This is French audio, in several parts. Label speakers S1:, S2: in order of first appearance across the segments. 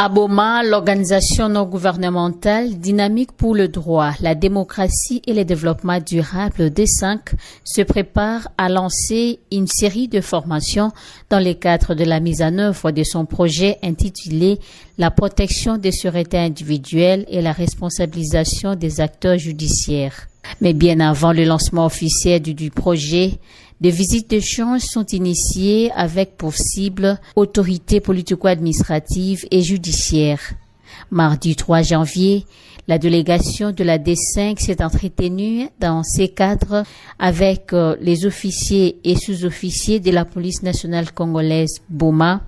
S1: À Boma, l'organisation non gouvernementale Dynamique pour le droit, la démocratie et le développement durable D5 se prépare à lancer une série de formations dans le cadre de la mise en œuvre de son projet intitulé La protection des sûretés individuelles et la responsabilisation des acteurs judiciaires. Mais bien avant le lancement officiel du projet, des visites d'échange sont initiées avec pour cible autorités politico-administratives et judiciaires. Mardi 3 janvier, la délégation de la D5 s'est entretenue dans ces cadres avec les officiers et sous-officiers de la police nationale congolaise Boma.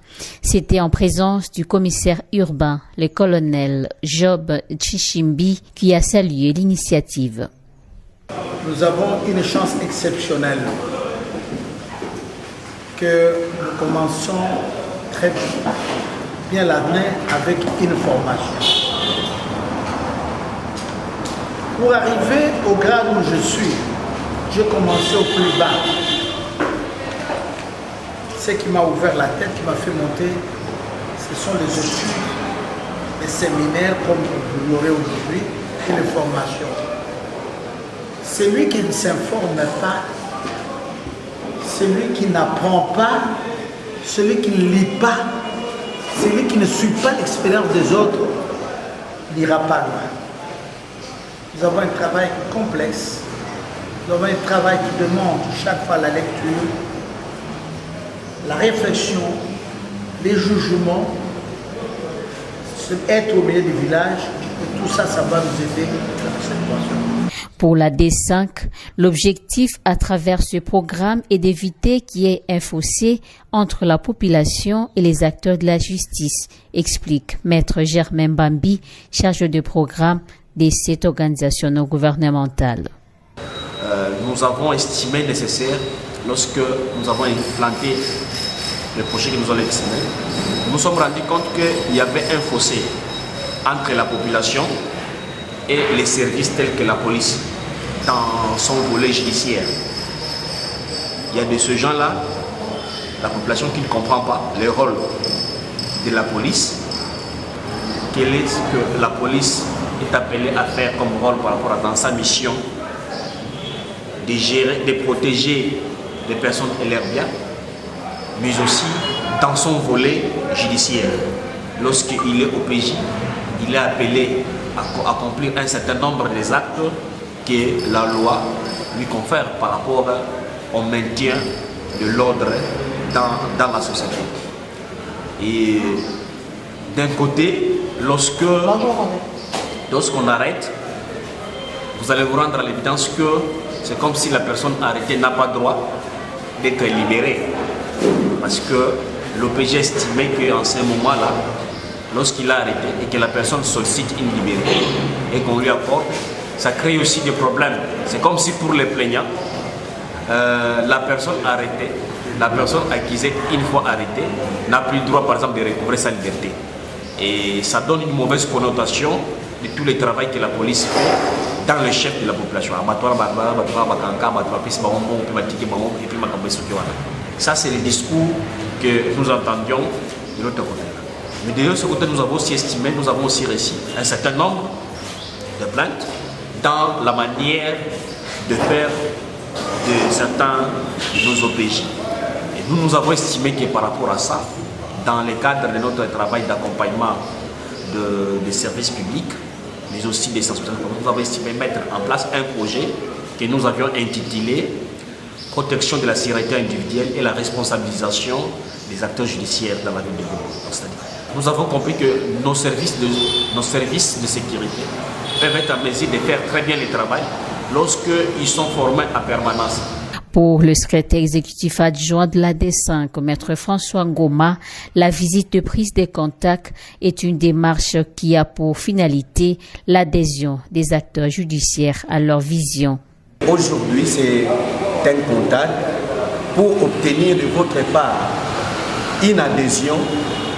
S1: C'était en présence du commissaire urbain, le colonel Job Tchishimbi, qui a salué l'initiative.
S2: Nous avons une chance exceptionnelle que nous commençons très bien l'année avec une formation. Pour arriver au grade où je suis, j'ai commencé au plus bas. Ce qui m'a ouvert la tête, qui m'a fait monter, ce sont les études, les séminaires comme vous l'aurez aujourd'hui et les formations. Celui qui ne s'informe pas, celui qui n'apprend pas, celui qui ne lit pas, celui qui ne suit pas l'expérience des autres, n'ira pas loin. Nous avons un travail complexe, nous avons un travail qui demande chaque fois la lecture, la réflexion, les jugements, être au milieu du village, et tout ça, ça va nous aider dans cette situation.
S1: Pour la D5, l'objectif à travers ce programme est d'éviter qu'il y ait un fossé entre la population et les acteurs de la justice, explique Maître Germain Bambi, chargé de programme de cette organisation non gouvernementale.
S3: Nous avons estimé nécessaire, lorsque nous avons implanté le projet que nous allons estimer, nous nous sommes rendus compte qu'il y avait un fossé entre la population et les services tels que la police dans son volet judiciaire. Il y a de ce genre-là, la population qui ne comprend pas le rôle de la police, quel est ce que la police est appelée à faire comme rôle par rapport à dans sa mission de gérer, de protéger les personnes et leurs biens, mais aussi dans son volet judiciaire. Lorsqu'il est au PJ, il est appelé à accomplir un certain nombre des actes que la loi lui confère par rapport au maintien de l'ordre dans la société. Et d'un côté, lorsqu'on arrête, vous allez vous rendre à l'évidence que c'est comme si la personne arrêtée n'a pas droit d'être libérée. Parce que l'OPG estimait qu'en ce moment-là, lorsqu'il a arrêté et que la personne sollicite une liberté et qu'on lui apporte, ça crée aussi des problèmes. C'est comme si pour les plaignants, la personne arrêtée, la personne accusée une fois arrêtée, n'a plus le droit par exemple de recouvrer sa liberté. Et ça donne une mauvaise connotation de tout le travail que la police fait dans le chef de la population. Ça c'est le discours que nous entendions de l'autre côté. Mais de l'autre côté, nous avons aussi estimé, nous avons aussi reçu un certain nombre de plaintes dans la manière de faire de certains de nos OPJ. Et nous avons estimé que par rapport à ça, dans le cadre de notre travail d'accompagnement des services publics, mais aussi des sensibilisations, nous avons estimé mettre en place un projet que nous avions intitulé Protection de la sécurité individuelle et la responsabilisation des acteurs judiciaires dans la ville de Boma. Nous avons compris que nos services de sécurité peuvent être en mesure de faire très bien le travail lorsqu'ils sont formés à permanence.
S1: Pour le secrétaire exécutif adjoint de la D5, Maître François Ngoma, la visite de prise de contact est une démarche qui a pour finalité l'adhésion des acteurs judiciaires à leur vision.
S4: Aujourd'hui, c'est un contact pour obtenir de votre part une adhésion,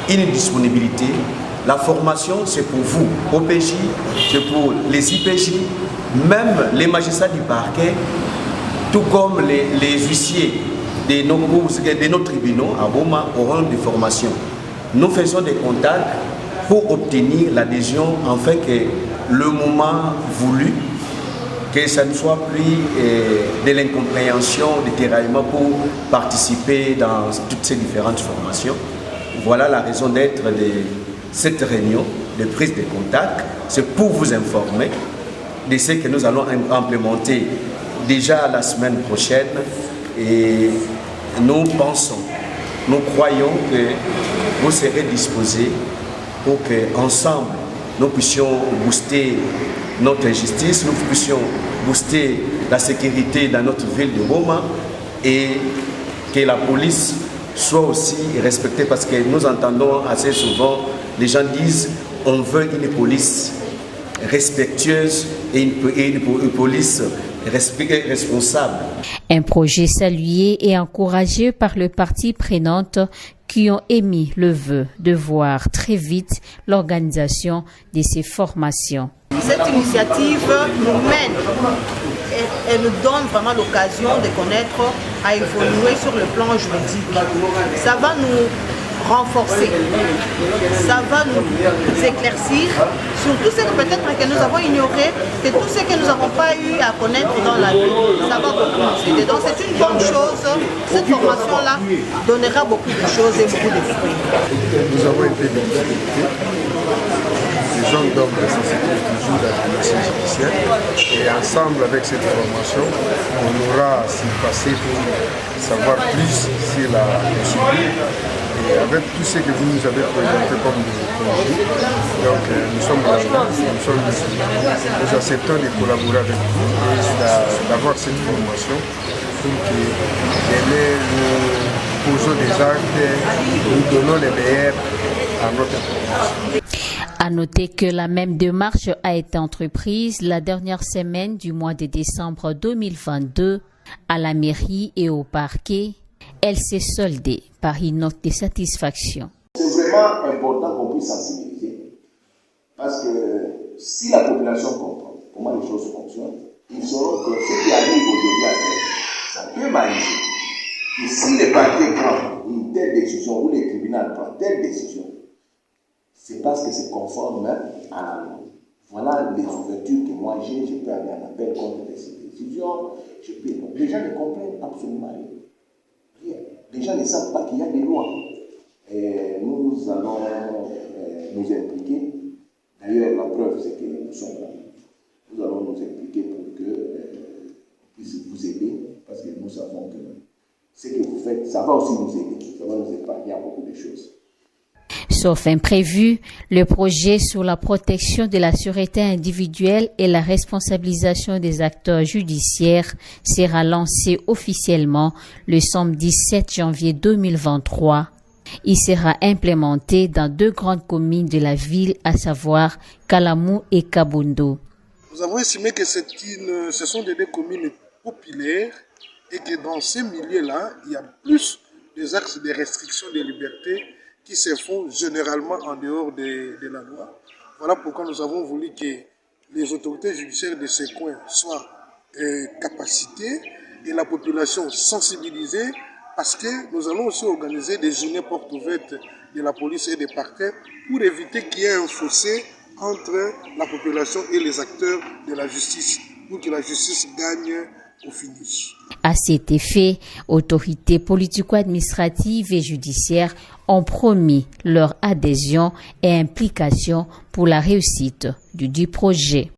S4: une disponibilité. La formation, c'est pour vous, OPJ, c'est pour les IPJ, même les magistrats du parquet, tout comme les huissiers de nos tribunaux à Boma auront des formations. Nous faisons des contacts pour obtenir l'adhésion, afin que le moment voulu, que ça ne soit plus de l'incompréhension, des tiraillements pour participer dans toutes ces différentes formations. Voilà la raison d'être de cette réunion de prise de contact. C'est pour vous informer de ce que nous allons implémenter déjà la semaine prochaine. Et nous pensons, nous croyons que vous serez disposés pour qu'ensemble, nous puissions booster notre justice, nous puissions booster la sécurité dans notre ville de Goma et que la police soit aussi respectée, parce que nous entendons assez souvent, les gens disent on veut une police respectueuse et une police responsable.
S1: Un projet salué et encouragé par les parties prenantes qui ont émis le vœu de voir très vite l'organisation de ces formations.
S5: Cette initiative nous mène et nous donne vraiment l'occasion de connaître, à évoluer sur le plan juridique. Ça va nous renforcer, ça va nous éclaircir sur tout ce que peut-être que nous avons ignoré, que tout ce que nous n'avons pas eu à connaître dans la vie, ça va beaucoup nous aider. Donc c'est une bonne chose, cette formation-là donnera beaucoup de choses et beaucoup de fruits.
S6: Nous avons été des gens d'hommes de société qui jouent dans la médecine judiciaire, et ensemble avec cette formation, on aura à s'y passer pour savoir plus sur la procédure. Et avec tout ce que vous nous avez présenté comme projet, donc nous sommes là, nous acceptons de collaborer avec vous et d'avoir cette formation pour que demain nous posons des actes, nous donnons les meilleurs à notre population.
S1: À noter que la même démarche a été entreprise la dernière semaine du mois de décembre 2022 à la mairie et au parquet. Elle s'est soldée par une note de satisfaction.
S7: C'est vraiment important qu'on puisse sensibiliser, parce que si la population comprend comment les choses fonctionnent, ils sauront que ce qui arrive aujourd'hui à terre, ça peut m'arriver. Et si le parquet prend une telle décision ou le tribunal prend telle décision, c'est parce que c'est conforme à la loi. Voilà les ouvertures que moi j'ai. Je peux aller en appel contre ces décisions. Les gens ne comprennent absolument rien. Les gens ne savent pas qu'il y a des lois. Et nous allons nous impliquer. D'ailleurs, la preuve, c'est que nous sommes là. Nous allons nous impliquer pour qu'on puisse vous aider, parce que nous savons que ce que vous faites, ça va aussi nous aider. Ça va nous épargner à beaucoup de choses.
S1: Sauf imprévu, le projet sur la protection de la sûreté individuelle et la responsabilisation des acteurs judiciaires sera lancé officiellement le samedi 7 janvier 2023. Il sera implémenté dans 2 grandes communes de la ville, à savoir Kalamou et Kabondo.
S6: Nous avons estimé que ce sont des 2 communes populaires et que dans ces milieux-là, il y a plus des axes de restriction des libertés qui se font généralement en dehors de la loi. Voilà pourquoi nous avons voulu que les autorités judiciaires de ces coins soient capacitées et la population sensibilisée, parce que nous allons aussi organiser des journées portes ouvertes de la police et des parquets pour éviter qu'il y ait un fossé entre la population et les acteurs de la justice, pour que la justice gagne au finish.
S1: À cet effet, autorités politico-administratives et judiciaires ont promis leur adhésion et implication pour la réussite du projet.